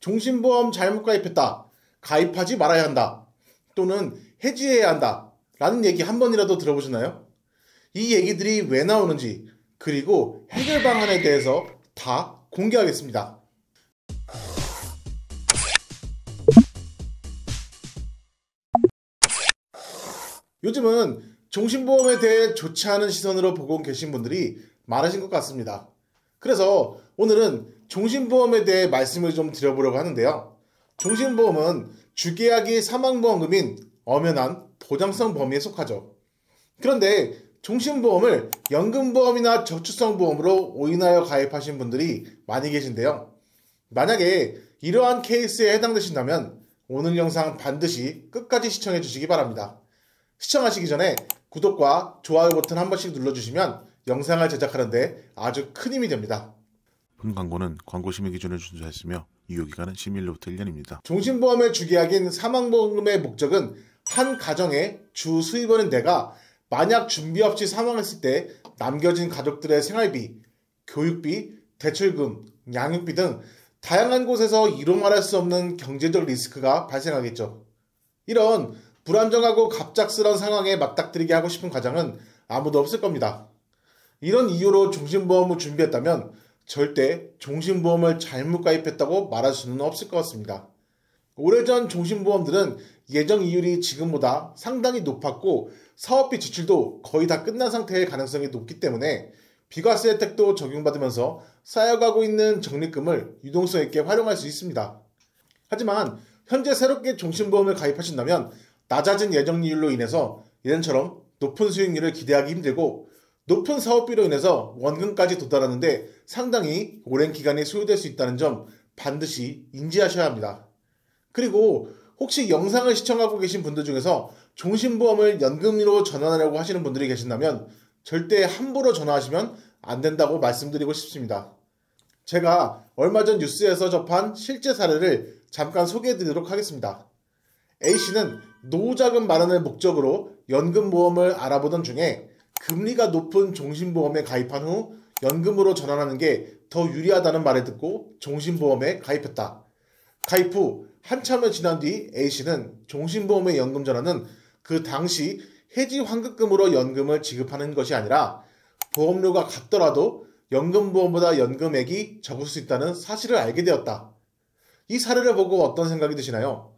종신보험 잘못 가입했다, 가입하지 말아야 한다, 또는 해지해야 한다 라는 얘기 한 번이라도 들어보셨나요? 이 얘기들이 왜 나오는지, 그리고 해결 방안에 대해서 다 공개하겠습니다. 요즘은 종신보험에 대해 좋지 않은 시선으로 보고 계신 분들이 많으신 것 같습니다. 그래서 오늘은 종신보험에 대해 말씀을 좀 드려보려고 하는데요. 종신보험은 주계약이 사망보험금인 엄연한 보장성 범위에 속하죠. 그런데 종신보험을 연금보험이나 저축성보험으로 오인하여 가입하신 분들이 많이 계신데요. 만약에 이러한 케이스에 해당되신다면 오늘 영상 반드시 끝까지 시청해 주시기 바랍니다. 시청하시기 전에 구독과 좋아요 버튼 한 번씩 눌러주시면 영상을 제작하는데 아주 큰 힘이 됩니다. 본 광고는 광고 심의 기준을 준수했으며 유효기간은 10일로부터 1년입니다. 종신보험의 주계약인 사망보험금의 목적은 한 가정의 주 수입원인 내가 만약 준비 없이 사망했을 때 남겨진 가족들의 생활비, 교육비, 대출금, 양육비 등 다양한 곳에서 이루 말할 수 없는 경제적 리스크가 발생하겠죠. 이런 불안정하고 갑작스러운 상황에 맞닥뜨리게 하고 싶은 가장은 아무도 없을 겁니다. 이런 이유로 종신보험을 준비했다면 절대 종신보험을 잘못 가입했다고 말할 수는 없을 것 같습니다. 오래전 종신보험들은 예정 이율이 지금보다 상당히 높았고 사업비 지출도 거의 다 끝난 상태일 가능성이 높기 때문에 비과세 혜택도 적용받으면서 쌓여가고 있는 적립금을 유동성 있게 활용할 수 있습니다. 하지만 현재 새롭게 종신보험을 가입하신다면 낮아진 예정이율로 인해서 예전처럼 높은 수익률을 기대하기 힘들고 높은 사업비로 인해서 원금까지 도달하는데 상당히 오랜 기간이 소요될 수 있다는 점 반드시 인지하셔야 합니다. 그리고 혹시 영상을 시청하고 계신 분들 중에서 종신보험을 연금으로 전환하려고 하시는 분들이 계신다면 절대 함부로 전환하시면 안 된다고 말씀드리고 싶습니다. 제가 얼마 전 뉴스에서 접한 실제 사례를 잠깐 소개해드리도록 하겠습니다. A씨는 노후자금 마련을 목적으로 연금보험을 알아보던 중에 금리가 높은 종신보험에 가입한 후 연금으로 전환하는 게 더 유리하다는 말을 듣고 종신보험에 가입했다. 가입 후 한참을 지난 뒤 A씨는 종신보험의 연금 전환은 그 당시 해지 환급금으로 연금을 지급하는 것이 아니라 보험료가 같더라도 연금보험보다 연금액이 적을 수 있다는 사실을 알게 되었다. 이 사례를 보고 어떤 생각이 드시나요?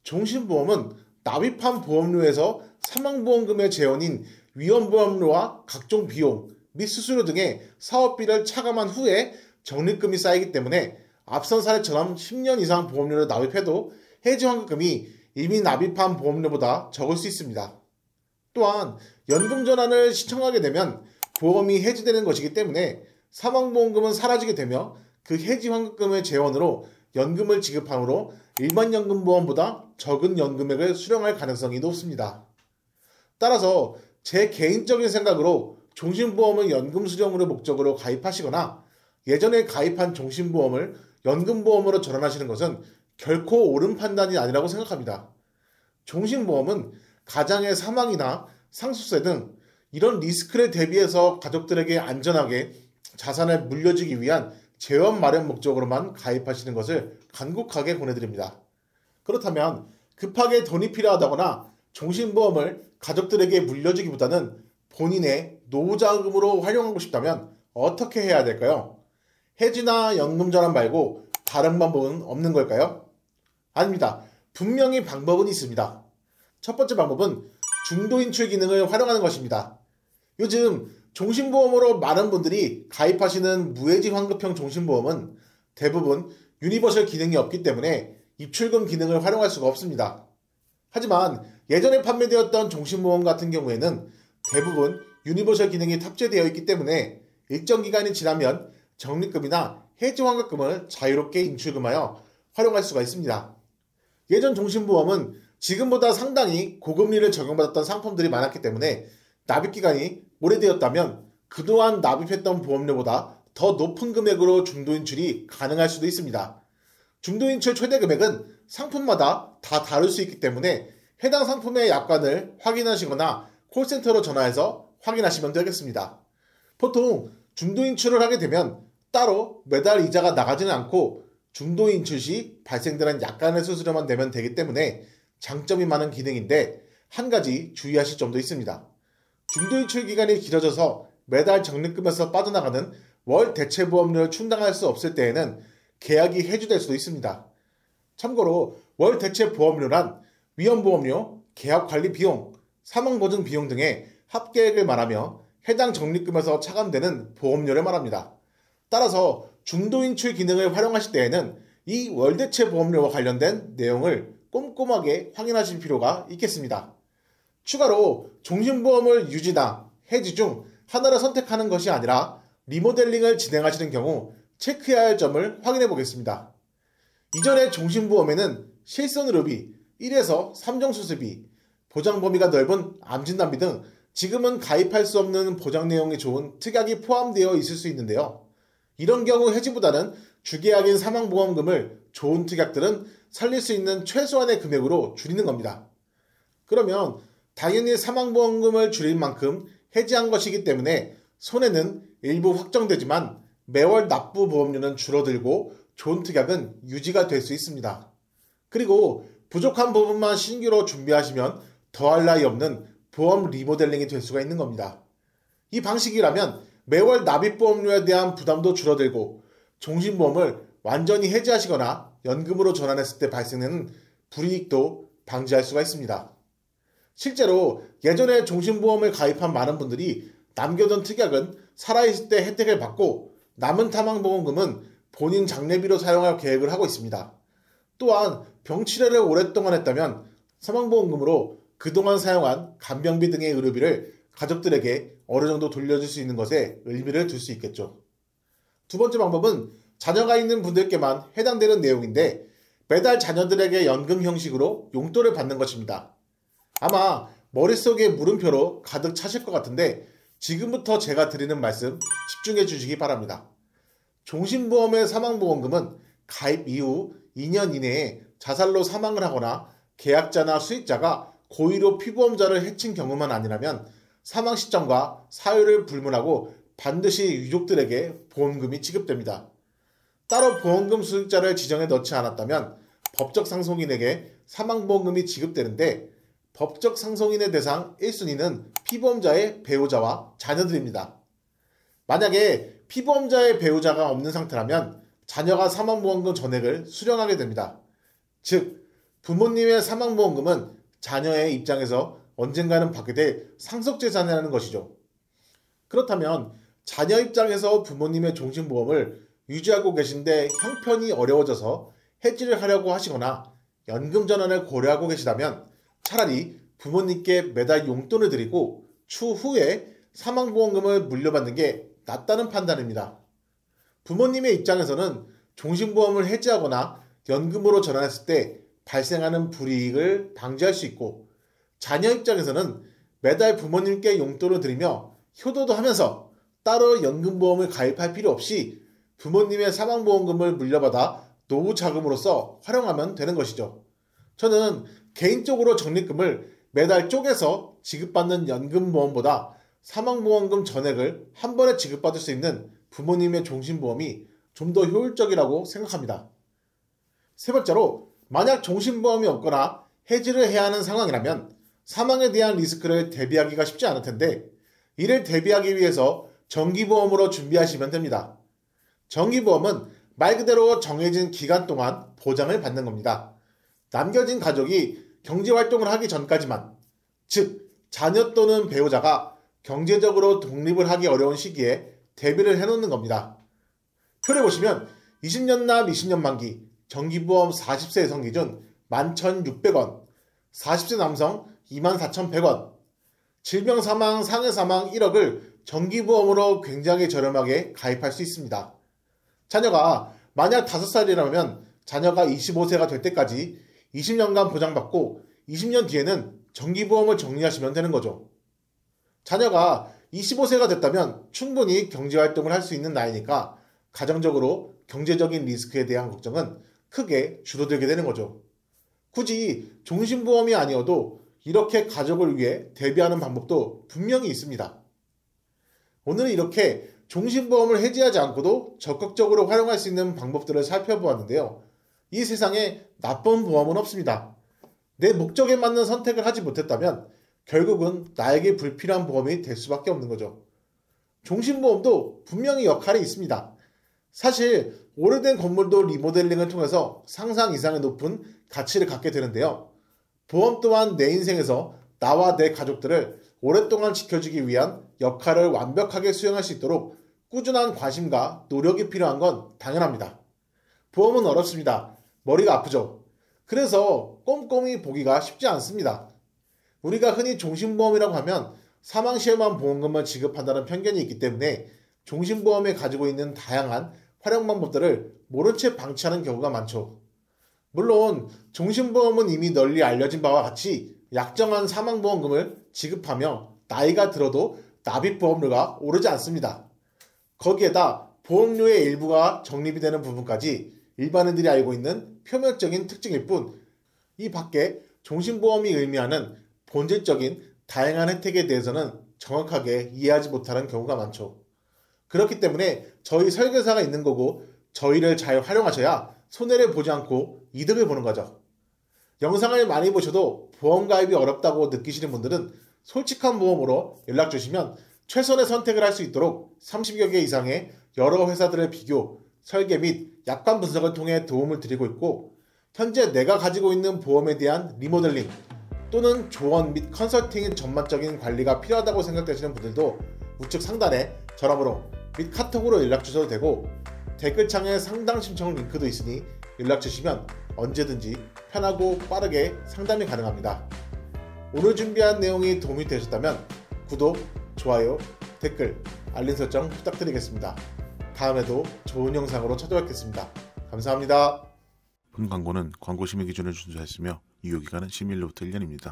종신보험은 납입한 보험료에서 사망보험금의 재원인 위험보험료와 각종 비용 및 수수료 등의 사업비를 차감한 후에 적립금이 쌓이기 때문에 앞선 사례처럼 10년 이상 보험료를 납입해도 해지 환급금이 이미 납입한 보험료보다 적을 수 있습니다. 또한 연금 전환을 신청하게 되면 보험이 해지되는 것이기 때문에 사망보험금은 사라지게 되며 그 해지 환급금의 재원으로 연금을 지급하므로 일반 연금보험보다 적은 연금액을 수령할 가능성이 높습니다. 따라서 제 개인적인 생각으로 종신보험을 연금 수령으로 목적으로 가입하시거나 예전에 가입한 종신보험을 연금보험으로 전환하시는 것은 결코 옳은 판단이 아니라고 생각합니다. 종신보험은 가장의 사망이나 상속세 등 이런 리스크를 대비해서 가족들에게 안전하게 자산을 물려주기 위한 재원 마련 목적으로만 가입하시는 것을 간곡하게 권해드립니다. 그렇다면 급하게 돈이 필요하다거나 종신보험을 가족들에게 물려주기보다는 본인의 노후자금으로 활용하고 싶다면 어떻게 해야 될까요? 해지나 연금 전환 말고 다른 방법은 없는 걸까요? 아닙니다. 분명히 방법은 있습니다. 첫 번째 방법은 중도인출 기능을 활용하는 것입니다. 요즘 종신보험으로 많은 분들이 가입하시는 무해지 환급형 종신보험은 대부분 유니버설 기능이 없기 때문에 입출금 기능을 활용할 수가 없습니다. 하지만 예전에 판매되었던 종신보험 같은 경우에는 대부분 유니버설 기능이 탑재되어 있기 때문에 일정 기간이 지나면 적립금이나 해지 환급금을 자유롭게 인출금하여 활용할 수가 있습니다. 예전 종신보험은 지금보다 상당히 고금리를 적용받았던 상품들이 많았기 때문에 납입기간이 오래되었다면 그동안 납입했던 보험료보다 더 높은 금액으로 중도인출이 가능할 수도 있습니다. 중도인출 최대 금액은 상품마다 다 다를 수 있기 때문에 해당 상품의 약관을 확인하시거나 콜센터로 전화해서 확인하시면 되겠습니다. 보통 중도인출을 하게 되면 따로 매달 이자가 나가지는 않고 중도 인출 시 발생되는 약간의 수수료만 내면 되기 때문에 장점이 많은 기능인데 한 가지 주의하실 점도 있습니다. 중도 인출 기간이 길어져서 매달 적립금에서 빠져나가는 월 대체보험료를 충당할 수 없을 때에는 계약이 해지될 수도 있습니다. 참고로 월 대체보험료란 위험보험료, 계약관리 비용, 사망보증 비용 등의 합계액을 말하며 해당 적립금에서 차감되는 보험료를 말합니다. 따라서 중도인출 기능을 활용하실 때에는 이 월대체보험료와 관련된 내용을 꼼꼼하게 확인하실 필요가 있겠습니다. 추가로 종신보험을 유지나 해지 중 하나를 선택하는 것이 아니라 리모델링을 진행하시는 경우 체크해야 할 점을 확인해 보겠습니다. 이전의 종신보험에는 실손의료비, 1에서 3종 수술비, 보장 범위가 넓은 암진단비 등 지금은 가입할 수 없는 보장 내용이 좋은 특약이 포함되어 있을 수 있는데요. 이런 경우 해지보다는 주계약인 사망보험금을 좋은 특약들은 살릴 수 있는 최소한의 금액으로 줄이는 겁니다. 그러면 당연히 사망보험금을 줄인 만큼 해지한 것이기 때문에 손해는 일부 확정되지만 매월 납부 보험료는 줄어들고 좋은 특약은 유지가 될 수 있습니다. 그리고 부족한 부분만 신규로 준비하시면 더할 나위 없는 보험 리모델링이 될 수가 있는 겁니다. 이 방식이라면 매월 납입보험료에 대한 부담도 줄어들고 종신보험을 완전히 해지하시거나 연금으로 전환했을 때 발생되는 불이익도 방지할 수가 있습니다. 실제로 예전에 종신보험을 가입한 많은 분들이 남겨둔 특약은 살아있을 때 혜택을 받고 남은 사망보험금은 본인 장례비로 사용할 계획을 하고 있습니다. 또한 병치레를 오랫동안 했다면 사망보험금으로 그동안 사용한 간병비 등의 의료비를 가족들에게 어느 정도 돌려줄 수 있는 것에 의미를 둘 수 있겠죠. 두 번째 방법은 자녀가 있는 분들께만 해당되는 내용인데 매달 자녀들에게 연금 형식으로 용돈을 받는 것입니다. 아마 머릿속에 물음표로 가득 차실 것 같은데 지금부터 제가 드리는 말씀 집중해 주시기 바랍니다. 종신보험의 사망보험금은 가입 이후 2년 이내에 자살로 사망을 하거나 계약자나 수익자가 고의로 피보험자를 해친 경우만 아니라면 사망 시점과 사유를 불문하고 반드시 유족들에게 보험금이 지급됩니다. 따로 보험금 수익자를 지정해 넣지 않았다면 법적 상속인에게 사망보험금이 지급되는데 법적 상속인의 대상 1순위는 피보험자의 배우자와 자녀들입니다. 만약에 피보험자의 배우자가 없는 상태라면 자녀가 사망보험금 전액을 수령하게 됩니다. 즉, 부모님의 사망보험금은 자녀의 입장에서 언젠가는 받게 될 상속재산이라는 것이죠. 그렇다면 자녀 입장에서 부모님의 종신보험을 유지하고 계신데 형편이 어려워져서 해지를 하려고 하시거나 연금 전환을 고려하고 계시다면 차라리 부모님께 매달 용돈을 드리고 추후에 사망보험금을 물려받는 게 낫다는 판단입니다. 부모님의 입장에서는 종신보험을 해지하거나 연금으로 전환했을 때 발생하는 불이익을 방지할 수 있고 자녀 입장에서는 매달 부모님께 용돈을 드리며 효도도 하면서 따로 연금보험을 가입할 필요 없이 부모님의 사망보험금을 물려받아 노후 자금으로서 활용하면 되는 것이죠. 저는 개인적으로 적립금을 매달 쪼개서 지급받는 연금보험보다 사망보험금 전액을 한 번에 지급받을 수 있는 부모님의 종신보험이 좀 더 효율적이라고 생각합니다. 세 번째로, 만약 종신보험이 없거나 해지를 해야 하는 상황이라면 사망에 대한 리스크를 대비하기가 쉽지 않을 텐데 이를 대비하기 위해서 정기보험으로 준비하시면 됩니다. 정기보험은 말 그대로 정해진 기간 동안 보장을 받는 겁니다. 남겨진 가족이 경제활동을 하기 전까지만, 즉 자녀 또는 배우자가 경제적으로 독립을 하기 어려운 시기에 대비를 해놓는 겁니다. 표를 보시면 20년 남 20년 만기 정기보험 40세 여성 기준 11,600원, 40세 남성 24,100원, 질병 사망, 상해 사망 1억을 정기보험으로 굉장히 저렴하게 가입할 수 있습니다. 자녀가 만약 5살이라면 자녀가 25세가 될 때까지 20년간 보장받고 20년 뒤에는 정기보험을 정리하시면 되는 거죠. 자녀가 25세가 됐다면 충분히 경제활동을 할 수 있는 나이니까 가정적으로 경제적인 리스크에 대한 걱정은 크게 줄어들게 되는 거죠. 굳이 종신보험이 아니어도 이렇게 가족을 위해 대비하는 방법도 분명히 있습니다. 오늘은 이렇게 종신보험을 해지하지 않고도 적극적으로 활용할 수 있는 방법들을 살펴보았는데요. 이 세상에 나쁜 보험은 없습니다. 내 목적에 맞는 선택을 하지 못했다면 결국은 나에게 불필요한 보험이 될 수밖에 없는 거죠. 종신보험도 분명히 역할이 있습니다. 사실 오래된 건물도 리모델링을 통해서 상상 이상의 높은 가치를 갖게 되는데요. 보험 또한 내 인생에서 나와 내 가족들을 오랫동안 지켜주기 위한 역할을 완벽하게 수행할 수 있도록 꾸준한 관심과 노력이 필요한 건 당연합니다. 보험은 어렵습니다. 머리가 아프죠. 그래서 꼼꼼히 보기가 쉽지 않습니다. 우리가 흔히 종신보험이라고 하면 사망 시에만 보험금을 지급한다는 편견이 있기 때문에 종신보험에 가지고 있는 다양한 활용 방법들을 모른 채 방치하는 경우가 많죠. 물론 종신보험은 이미 널리 알려진 바와 같이 약정한 사망보험금을 지급하며 나이가 들어도 납입보험료가 오르지 않습니다. 거기에다 보험료의 일부가 적립이 되는 부분까지 일반인들이 알고 있는 표면적인 특징일 뿐, 이 밖에 종신보험이 의미하는 본질적인 다양한 혜택에 대해서는 정확하게 이해하지 못하는 경우가 많죠. 그렇기 때문에 저희 설계사가 있는 거고 저희를 잘 활용하셔야 손해를 보지 않고 이득을 보는 거죠. 영상을 많이 보셔도 보험 가입이 어렵다고 느끼시는 분들은 솔직한 보험으로 연락 주시면 최선의 선택을 할 수 있도록 30여 개 이상의 여러 회사들을 비교, 설계 및 약관 분석을 통해 도움을 드리고 있고, 현재 내가 가지고 있는 보험에 대한 리모델링 또는 조언 및 컨설팅의 전반적인 관리가 필요하다고 생각되시는 분들도 우측 상단에 전화번호 및 카톡으로 연락 주셔도 되고, 댓글창에 상담 신청 링크도 있으니 연락 주시면 언제든지 편하고 빠르게 상담이 가능합니다. 오늘 준비한 내용이 도움이 되셨다면 구독, 좋아요, 댓글, 알림 설정 부탁드리겠습니다. 다음에도 좋은 영상으로 찾아뵙겠습니다. 감사합니다. 본 광고는 광고 심의 기준을 준수했으며 유효기간은 10일로부터 1년입니다.